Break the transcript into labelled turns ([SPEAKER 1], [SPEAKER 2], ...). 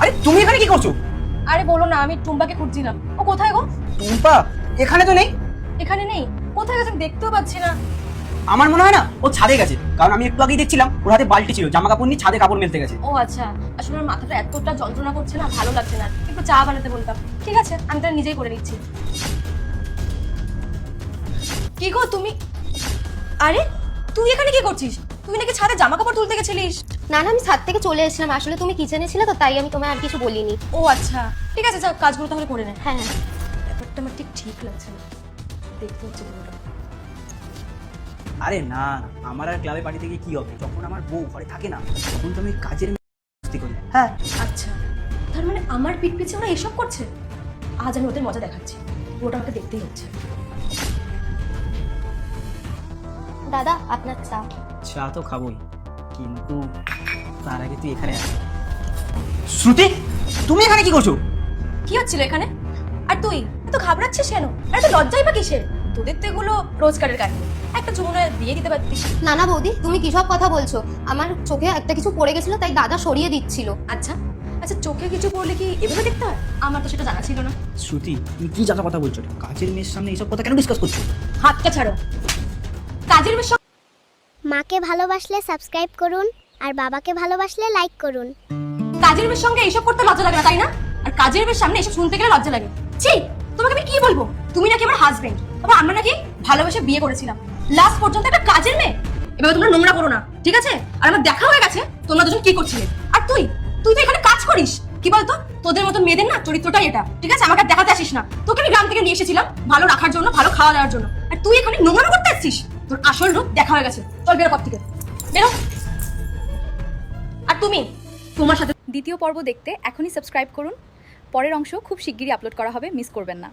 [SPEAKER 1] আরে তুমি এখানে কি করছো?
[SPEAKER 2] আরে বলো না, আমি টুম্পাকে খুঁজছিলাম। ও কোথায় গো?
[SPEAKER 1] টুম্পা এখানে তো নেই।
[SPEAKER 2] এখানে নেই? কোথায় গেছে আমি দেখতেও পাচ্ছি না।
[SPEAKER 1] আমার মনে হয় না ও ছাদে গেছে, কারণ আমি একটু আগেই দেখছিলাম ওর হাতে বালতি ছিল, জামা কাপড় নিয়ে ছাদে কাপড় মেলতে গেছে।
[SPEAKER 2] ও আচ্ছা, আসলে আমার মাথাটা এতটা যন্ত্রণা করছে না, ভালো লাগছে না, একটু চা বানাতে বলতাম। ঠিক আছে, আমি তাহলে নিজেই করে নিচ্ছি। কি গো তুমি? আরে তুই এখানে কি করছিস? তুই নাকি ছাদে জামা কাপড় তুলতে গেছিলিস?
[SPEAKER 3] না না, আমি ছাদ থেকে চলে এসেছিলাম। আসলে তুমি কিচেনে ছিলে তো, তাই আমি তোমায় আর কিছু বলিনি।
[SPEAKER 2] ও আচ্ছা, ঠিক আছে, যাও কাজগুলো তাহলে করে নে।
[SPEAKER 3] হ্যাঁ
[SPEAKER 2] ব্যাপারটা আমার ঠিক লাগছে না, দেখতে হচ্ছে পুরোটা।
[SPEAKER 1] আরে না, আমার আর ক্লাবে পার্টি থেকে কি হবে, যখন আমার বউ ঘরে থাকে না তখন তো আমি কাজের মস্তি করি। হ্যাঁ
[SPEAKER 2] আচ্ছা, তার মানে আমার পিঠ পিছে ওরা এসব করছে? আজ আমি ওদের মজা দেখাচ্ছি, ওটা আমাকে দেখতেই হচ্ছে।
[SPEAKER 3] দাদা, আপনার চা।
[SPEAKER 1] চা তো খাবোই, কিন্তু তার আগে তুই এখানে আয়। শ্রুতি, তুমি এখানে কি করছো?
[SPEAKER 2] কি হচ্ছিল এখানে? আর তুই এত ঘাবড়াচ্ছিস কেন? আর এত লজ্জাই বা কিসের? তোদের তো এগুলো রোজকারের কাহিনী, একটা চুমুনে দিয়ে দিতে পারতিস।
[SPEAKER 3] না না বৌদি, তুমি কিসব কথা বলছো? আমার চোখে একটা কিছু পড়ে গেছিল, তাই দাদা সরিয়ে দিচ্ছিল।
[SPEAKER 2] আচ্ছা আচ্ছা, চোখে কিছু পড়লে কি এভাবে দেখতে হয়? আমার তো সেটা জানা ছিল না।
[SPEAKER 1] শ্রুতি, তুমি কি জানা কথা বলছো? কাজের মেয়ের সামনে এইসব কথা কেন ডিসকাস করছো?
[SPEAKER 2] হাতটা ছাড়ো। কাজের মেয়ে সব-
[SPEAKER 4] মাকে ভালোবাসলে সাবস্ক্রাইব করুন আর বাবাকে ভালোবাসলে লাইক করুন।
[SPEAKER 2] কাজের মেয়ের সঙ্গে এইসব করতে লজ্জা লাগে না, তাই না? আর কাজের মেয়ের সামনে এসব শুনতে গেলে লজ্জা লাগে। ছি, তোমাকে আমি কি বলবো? তুমি নাকি আমার হাজবেন্ড, তবে আমরা নাকি ভালোবেসে বিয়ে করেছিলাম। লাস্ট পর্যন্ত একটা কাজের মেয়ে। এভাবে তোমরা নোংরা করো না, ঠিক আছে? আর আমার দেখা হয়ে গেছে তোমরা দুজন কি করছিলে। আর তুই তুই তো এখানে কাজ করিস, কি বলতো? তোদের মতন মেয়েদের না চরিত্রটাই এটা, ঠিক আছে? আমাকে আর দেখাতে আসিস না। তোকে আমি গ্রাম থেকে নিয়ে এসেছিলাম ভালো রাখার জন্য, ভালো খাওয়া দেওয়ার জন্য, আর তুই এখানে নোংরা করতে আসছিস। তোর আসল রূপ দেখা হয়ে গেছে। চল বেরো পথ থেকে, বেরো। আর তুমি, তোমার সাথে
[SPEAKER 5] দ্বিতীয় পর্ব দেখতে এখনই সাবস্ক্রাইব করুন। পরের অংশ খুব শিগগিরই আপলোড করা হবে, মিস করবেন না।